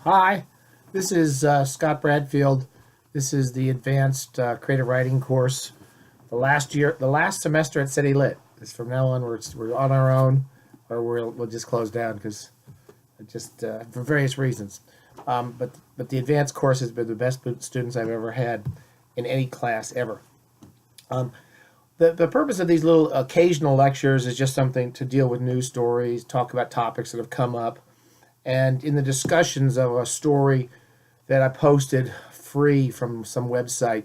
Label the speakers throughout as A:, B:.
A: Hi, this is Scott Bradfield. This is the advanced creative writing course. The last semester at City Lit. It's from now on we're on our own, or we'll just close down because just for various reasons. But the advanced course has been the best students I've ever had in any class ever. Um, the purpose of these little occasional lectures is just something to deal with news stories, talk about topics that have come up, and in the discussions of a story that I posted free from some website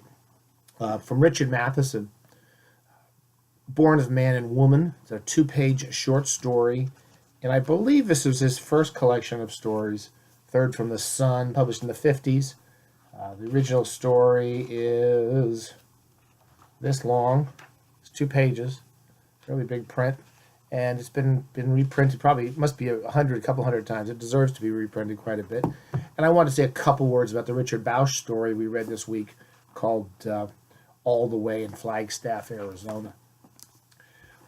A: from Richard Matheson, Born of Man and Woman. It's a two-page short story, and I believe this was his first collection of stories, third from the Sun, published in the 50s. The original story is this long. It's 2 pages, really big print, and it's been reprinted. Probably must be a couple hundred times. It deserves to be reprinted quite a bit. And I want to say a couple words about the Richard Bausch story we read this week, called "All the Way in Flagstaff, Arizona."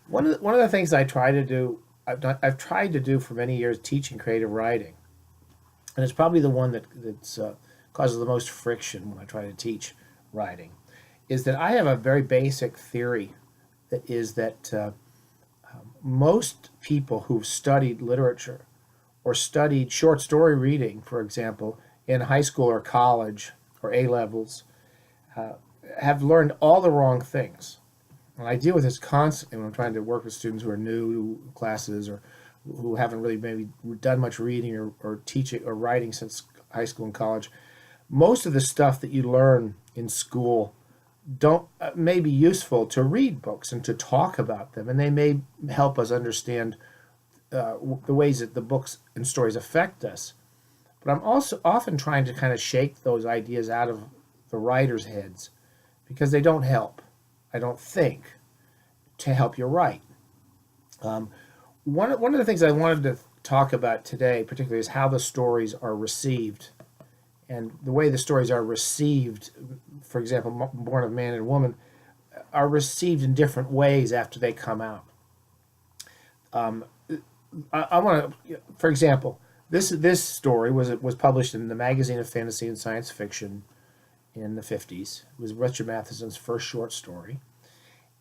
A: One of the things I try to do, I've tried to do for many years, teaching creative writing, and it's probably the one that causes the most friction when I try to teach writing, is that I have a very basic theory that is that most people who've studied literature or studied short story reading, for example, in high school or college or A levels, uh, have learned all the wrong things. And I deal with this constantly when I'm trying to work with students who are new to classes or who haven't really maybe done much reading or teaching or writing since high school and college. Most of the stuff that you learn in school don't may be useful to read books and to talk about them, and they may help us understand the ways that the books and stories affect us. But I'm also often trying to kind of shake those ideas out of the writers' heads because they don't help, I don't think, to help you write. Um, one of the things I wanted to talk about today, particularly, is how the stories are received, and the way the stories are received. For example, Born of Man and Woman are received in different ways after they come out. Um, I want to, for example, this story was published in the Magazine of Fantasy and Science Fiction in the 50s. It was Richard Matheson's first short story.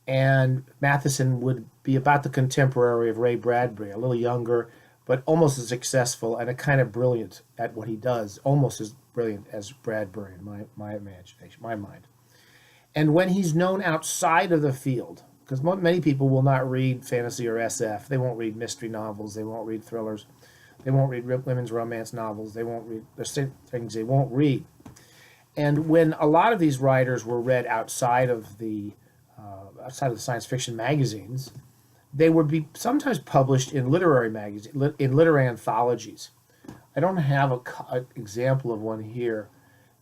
A: And Matheson would be about the contemporary of Ray Bradbury, a little younger, but almost as successful and a kind of brilliant at what he does, almost as brilliant as Bradbury in my imagination, my mind. And when he's known outside of the field, because many people will not read fantasy or SF, they won't read mystery novels, they won't read thrillers, they won't read women's romance novels, they won't read, there's things they won't read. And when a lot of these writers were read outside of the science fiction magazines, they would be sometimes published in literary anthologies. I don't have an example of one here,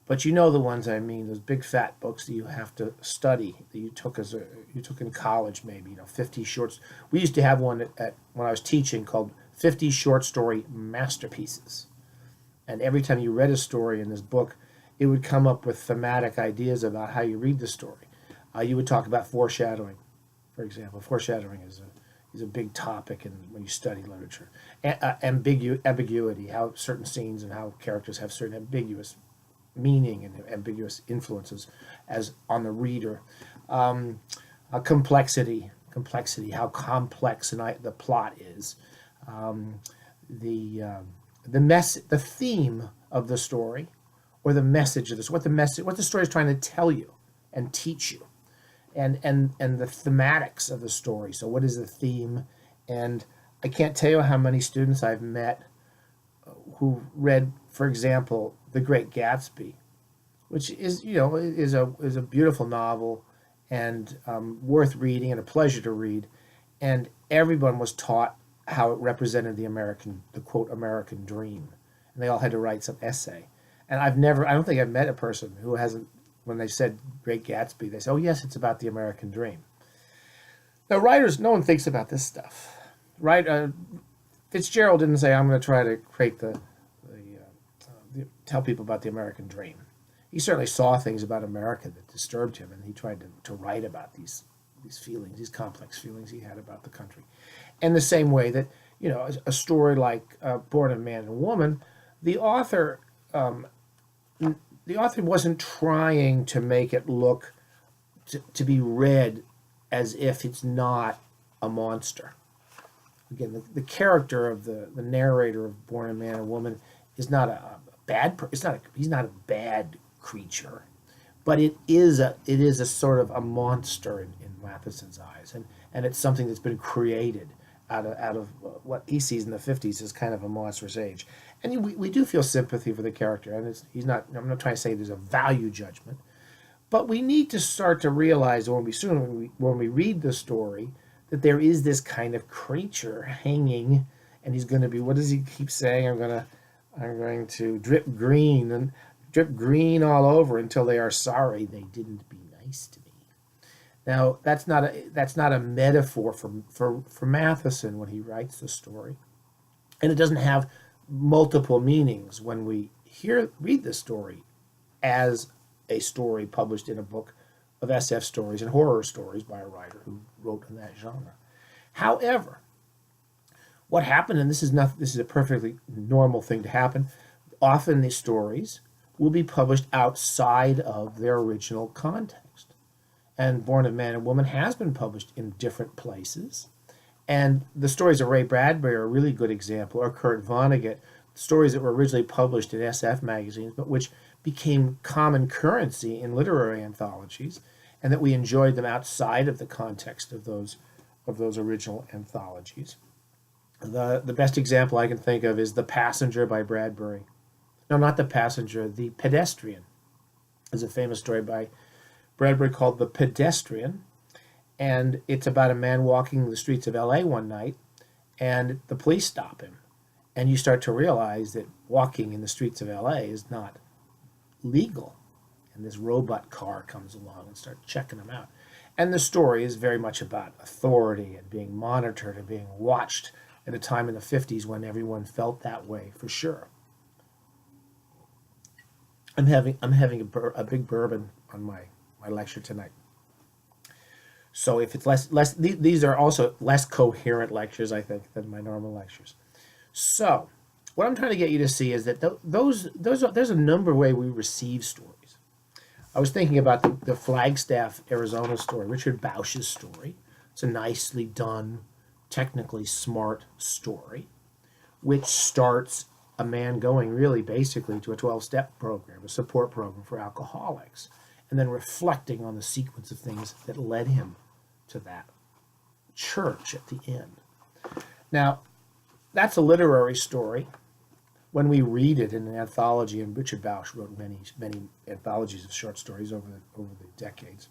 A: but you know the ones I mean. Those big fat books that you have to study that you took in college, maybe 50 shorts. We used to have one when I was teaching called 50 Short Story Masterpieces, and every time you read a story in this book, it would come up with thematic ideas about how you read the story. You would talk about foreshadowing, for example. Foreshadowing is a big topic when you study literature. Ambiguity, how certain scenes and how characters have certain ambiguous meaning and ambiguous influences as on the reader. Complexity, how complex the plot is. Um, the theme of the story, or the message of this, what the story is trying to tell you and teach you, and the thematics of the story. So what is the theme? And I can't tell you how many students I've met who read, for example, The Great Gatsby, which is a beautiful novel and worth reading and a pleasure to read. And everyone was taught how it represented the quote American dream, and they all had to write some essay. And I don't think I've met a person who hasn't, when they said Great Gatsby, they say, "Oh yes, it's about the American dream." Now, writers, no one thinks about this stuff, right? Fitzgerald didn't say, "I'm going to try to create tell people about the American dream." He certainly saw things about America that disturbed him, and he tried to write about these feelings, these complex feelings he had about the country. In the same way that a story like Born of Man and Woman, the author the author wasn't trying to make it look to be read as if it's not a monster. Again, the character of the narrator of Born a Man and Woman is not a bad. He's not a bad creature, but it is a sort of a monster in Matheson's eyes, and it's something that's been created out of what he sees in the 50s as kind of a monstrous age. And we do feel sympathy for the character, and I'm not trying to say there's a value judgment, but we need to start to realize when we read the story that there is this kind of creature hanging, and he's going to be, what does he keep saying? I'm going to drip green all over until they are sorry they didn't be nice to me. Now that's not a metaphor for Matheson when he writes the story, and it doesn't have multiple meanings when we read the story as a story published in a book of SF stories and horror stories by a writer who wrote in that genre. However, what happened, and this is a perfectly normal thing to happen, often these stories will be published outside of their original context. And Born a Man and Woman has been published in different places. And the stories of Ray Bradbury are a really good example, or Kurt Vonnegut, stories that were originally published in SF magazines, but which became common currency in literary anthologies, and that we enjoyed them outside of the context of those original anthologies. The best example I can think of is The Passenger by Bradbury. No, not The Passenger, The Pedestrian. There's a famous story by Bradbury called The Pedestrian, and it's about a man walking the streets of LA one night, and the police stop him. And you start to realize that walking in the streets of LA is not legal. And this robot car comes along and starts checking him out. And the story is very much about authority and being monitored and being watched at a time in the 50s when everyone felt that way, for sure. I'm having a big bourbon on my lecture tonight. So if it's less, these are also less coherent lectures, I think, than my normal lectures. So what I'm trying to get you to see is that there's a number of ways we receive stories. I was thinking about the Flagstaff, Arizona story, Richard Bausch's story. It's a nicely done, technically smart story, which starts a man going really basically to a 12-step program, a support program for alcoholics, and then reflecting on the sequence of things that led him to that church at the end. Now, that's a literary story. When we read it in an anthology, and Richard Bausch wrote many anthologies of short stories over the decades.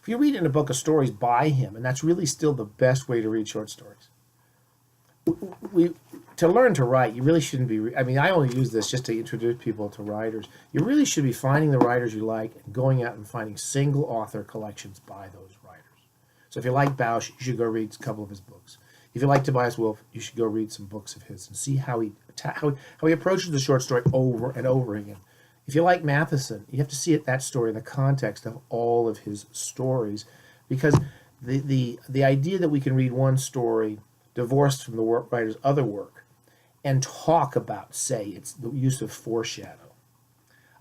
A: If you read in a book of stories by him, and that's really still the best way to read short stories. To learn to write, you really shouldn't be. I only use this just to introduce people to writers. You really should be finding the writers you like and going out and finding single author collections by those writers. So if you like Bausch, you should go read a couple of his books. If you like Tobias Wolff, you should go read some books of his and see how he approaches the short story over and over again. If you like Matheson, you have to see that story in the context of all of his stories, because the idea that we can read one story divorced from the writer's other work and talk about, say, it's the use of foreshadow.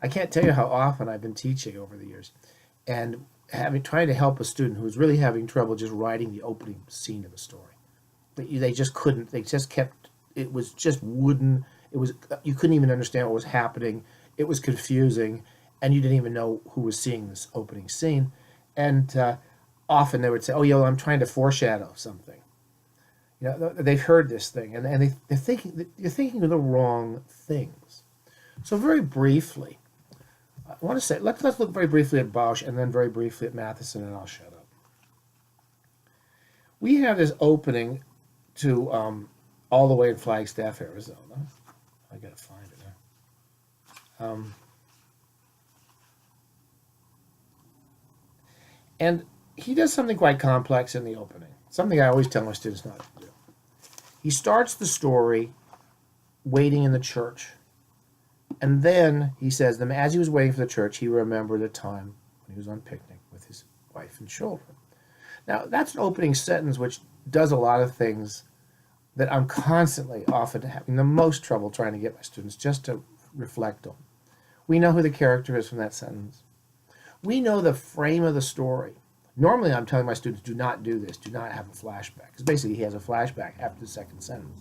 A: I can't tell you how often I've been teaching over the years and trying to help a student who's really having trouble just writing the opening scene of a story. They just couldn't. They just kept. It was just wooden. You couldn't even understand what was happening. It was confusing, and you didn't even know who was seeing this opening scene. And often they would say, "Oh, yeah, well, I'm trying to foreshadow something." They've heard this thing, and they're thinking you're thinking of the wrong things. So very briefly, I want to say let's look very briefly at Bausch and then very briefly at Matheson, and I'll shut up. We have this opening to all the way in Flagstaff, Arizona. I gotta find it now. And he does something quite complex in the opening. Something I always tell my students not to do. He starts the story waiting in the church. And then he says, as he was waiting for the church, he remembered a time when he was on picnic with his wife and children. Now, that's an opening sentence which does a lot of things that I'm constantly often having the most trouble trying to get my students just to reflect on. We know who the character is from that sentence. We know the frame of the story. Normally, I'm telling my students, do not do this. Do not have a flashback. Because basically, he has a flashback after the second sentence.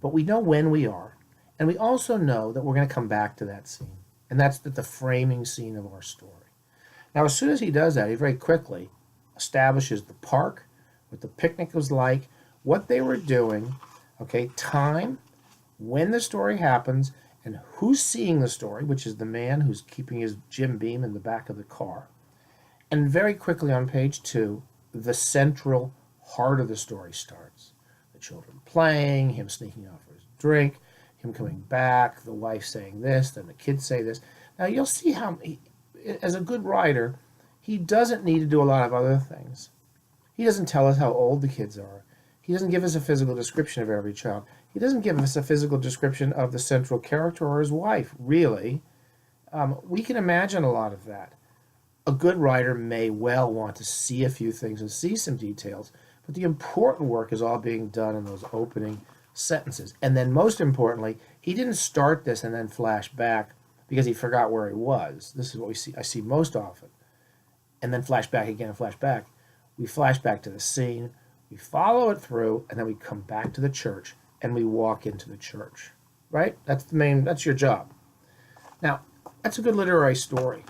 A: But we know when we are. And we also know that we're going to come back to that scene. And that's the framing scene of our story. Now, as soon as he does that, he very quickly establishes the park, what the picnic was like, what they were doing, okay, time, when the story happens, and who's seeing the story, which is the man who's keeping his Jim Beam in the back of the car. And very quickly on page 2, the central heart of the story starts. The children playing, him sneaking out for his drink, him coming back, the wife saying this, then the kids say this. Now you'll see how, as a good writer, he doesn't need to do a lot of other things. He doesn't tell us how old the kids are. He doesn't give us a physical description of every child. He doesn't give us a physical description of the central character or his wife, really. We can imagine a lot of that. A good writer may well want to see a few things and see some details, but the important work is all being done in those opening sentences. And then most importantly, he didn't start this and then flash back because he forgot where he was. This is what I see most often. And then flash back again and flash back. We flash back to the scene, we follow it through, and then we come back to the church and we walk into the church. Right? That's your job. Now, that's a good literary story.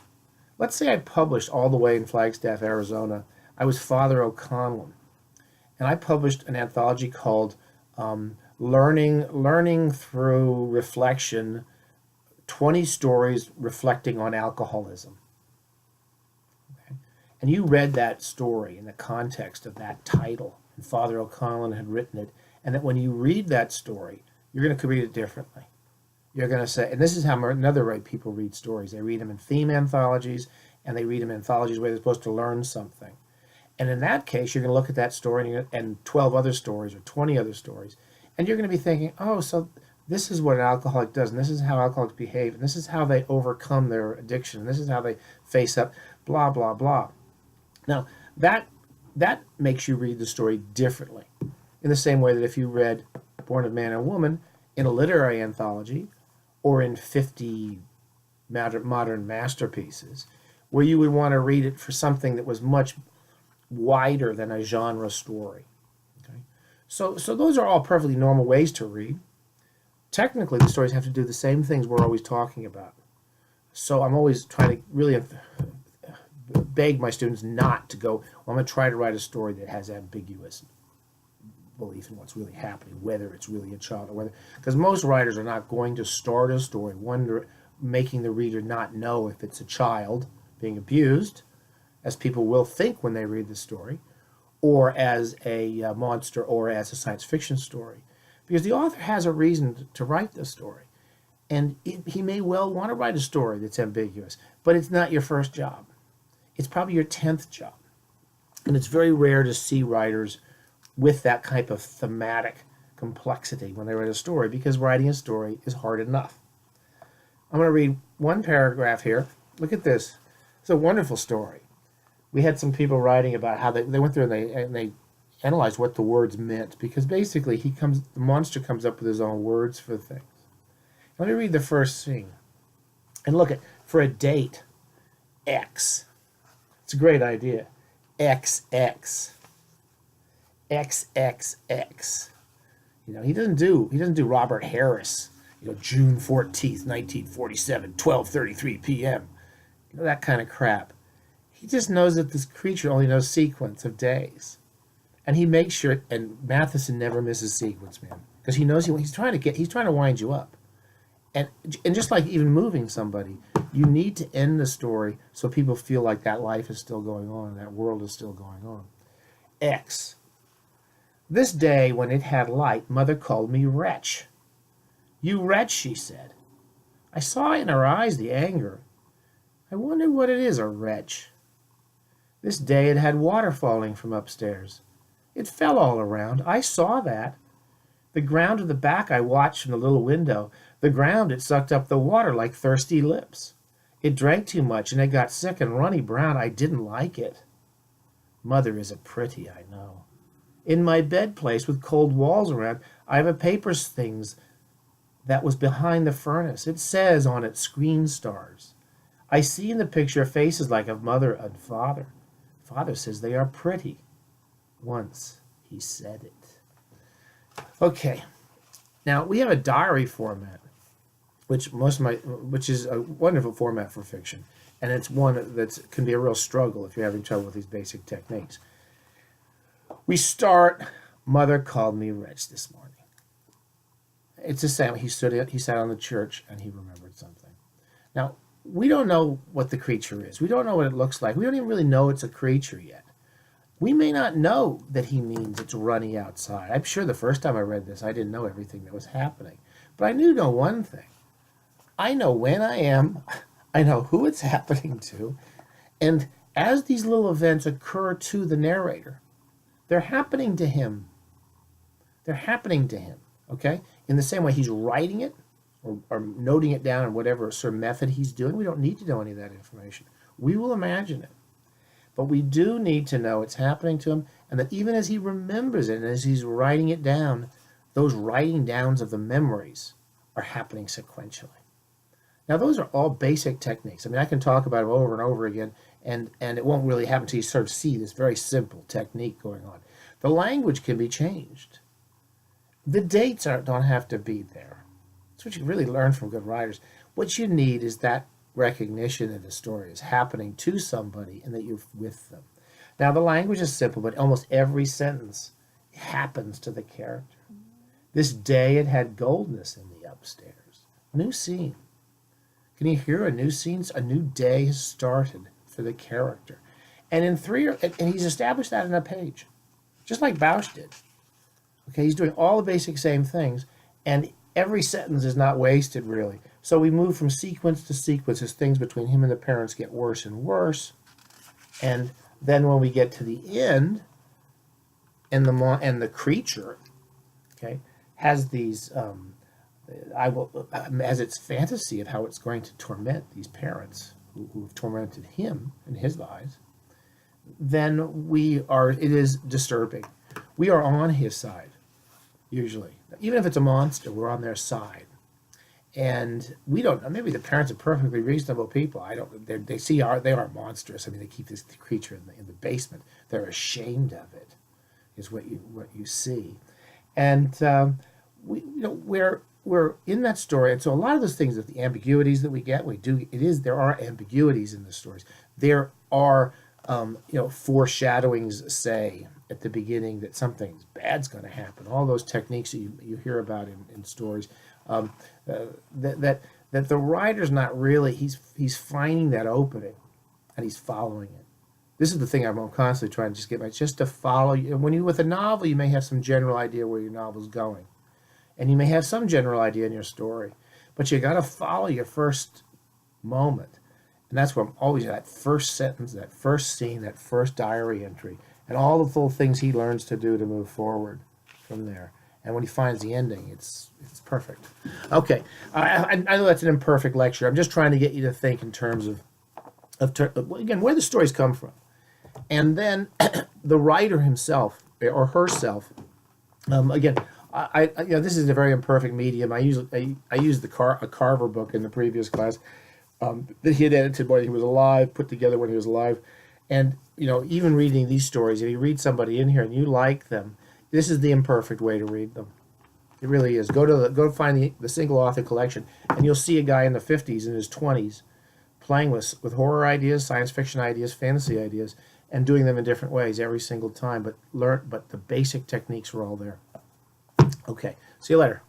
A: Let's say I published all the way in Flagstaff, Arizona. I was Father O'Connell, and I published an anthology called Learning Through Reflection, 20 Stories Reflecting on Alcoholism. Okay? And you read that story in the context of that title, and Father O'Connell had written it, and that when you read that story, you're going to read it differently. You're going to say, and this is how another way people read stories. They read them in theme anthologies, and they read them in anthologies where they're supposed to learn something. And in that case, you're going to look at that story and 12 other stories or 20 other stories, and you're going to be thinking, oh, so this is what an alcoholic does, and this is how alcoholics behave, and this is how they overcome their addiction, and this is how they face up, blah, blah, blah. Now, that makes you read the story differently, in the same way that if you read Born of Man and Woman in a literary anthology, or in 50 modern masterpieces, where you would want to read it for something that was much wider than a genre story. Okay? So those are all perfectly normal ways to read. Technically, the stories have to do the same things we're always talking about. So I'm always trying to really beg my students not to go, well, I'm going to try to write a story that has ambiguous belief in what's really happening, whether it's really a child or whether, because most writers are not going to start a story making the reader not know if it's a child being abused, as people will think when they read the story, or as a monster, or as a science fiction story, because the author has a reason to write the story, and he may well want to write a story that's ambiguous, but it's not your first job. It's probably your 10th job, and it's very rare to see writers with that type of thematic complexity when they write a story, because writing a story is hard enough. I'm going to read one paragraph here. Look at this. It's a wonderful story. We had some people writing about how they went through and they analyzed what the words meant, because basically the monster comes up with his own words for things. Let me read the first scene. And look for a date, X. It's a great idea. XX. XXX. He doesn't do Robert Harris, June 14th, 1947, 12:33 p.m. That kind of crap. He just knows that this creature only knows sequence of days. And he makes sure, and Matheson never misses sequence, man. Because he knows he's trying to wind you up. And just like even moving somebody, you need to end the story so people feel like that life is still going on and that world is still going on. X. This day, when it had light, Mother called me wretch. You wretch, she said. I saw in her eyes the anger. I wonder what it is, a wretch. This day it had water falling from upstairs. It fell all around. I saw that. The ground of the back I watched from the little window. The ground, it sucked up the water like thirsty lips. It drank too much, and it got sick and runny brown. I didn't like it. Mother is a pretty, I know. In my bed place with cold walls around, I have a paper things that was behind the furnace. It says on its screen stars. I see in the picture faces like of mother and father. Father says they are pretty. Once he said it. Okay, now we have a diary format, which is a wonderful format for fiction, and it's one that can be a real struggle if you're having trouble with these basic techniques. We start, Mother called me wretch this morning. It's the same. He sat on the church and he remembered something. Now, we don't know what the creature is. We don't know what it looks like. We don't even really know it's a creature yet. We may not know that he means it's runny outside. I'm sure the first time I read this, I didn't know everything that was happening. But I know one thing. I know when I am. I know who it's happening to. And as these little events occur to the narrator, they're happening to him. They're happening to him, okay? In the same way he's writing it or noting it down in whatever sort of method he's doing. We don't need to know any of that information. We will imagine it. But we do need to know it's happening to him, and that even as he remembers it and as he's writing it down, those writing downs of the memories are happening sequentially. Now, those are all basic techniques. I mean, I can talk about them over and over again, and it won't really happen until you sort of see this very simple technique going on. The language can be changed. The dates don't have to be there. That's what you really learn from good writers. What you need is that recognition that the story is happening to somebody and that you're with them. Now, the language is simple, but almost every sentence happens to the character. This day it had goldness in the upstairs. New scene. Can you hear a new scene? A new day has started for the character. And and he's established that in a page, just like Bausch did. Okay, he's doing all the basic same things, and every sentence is not wasted, really. So we move from sequence to sequence as things between him and the parents get worse and worse. And then when we get to the end, and the creature, okay, has these, has its fantasy of how it's going to torment these parents who have tormented him in his lives, then it is disturbing. We are on his side, usually. Even if it's a monster, we're on their side. And we don't. Maybe the parents are perfectly reasonable people. They are monstrous. I mean, they keep this creature in the basement. They're ashamed of it, is what you see. And we're in that story. And so a lot of those things, the ambiguities that we get, there are ambiguities in the stories. There are foreshadowings, say at the beginning that something bad's going to happen. All those techniques that you hear about in stories. That the writer's not really, he's finding that opening and he's following it. This is the thing I'm constantly trying to just to follow you. When you're with a novel, you may have some general idea where your novel's going, and you may have some general idea in your story, but you got to follow your first moment, and that's where I'm always that first sentence, that first scene, that first diary entry, and all the little things he learns to do to move forward from there. And when he finds the ending, it's perfect. Okay, I know that's an imperfect lecture. I'm just trying to get you to think in terms of again, where the stories come from. And then the writer himself or herself, again, this is a very imperfect medium. I used a Carver book in the previous class that he had edited when he was alive, put together when he was alive. And, even reading these stories, if you read somebody in here and you like them, this is the imperfect way to read them. It really is. Go find the single author collection, and you'll see a guy in the 50s, in his 20s, playing with horror ideas, science fiction ideas, fantasy ideas, and doing them in different ways every single time. But the basic techniques were all there. Okay. See you later.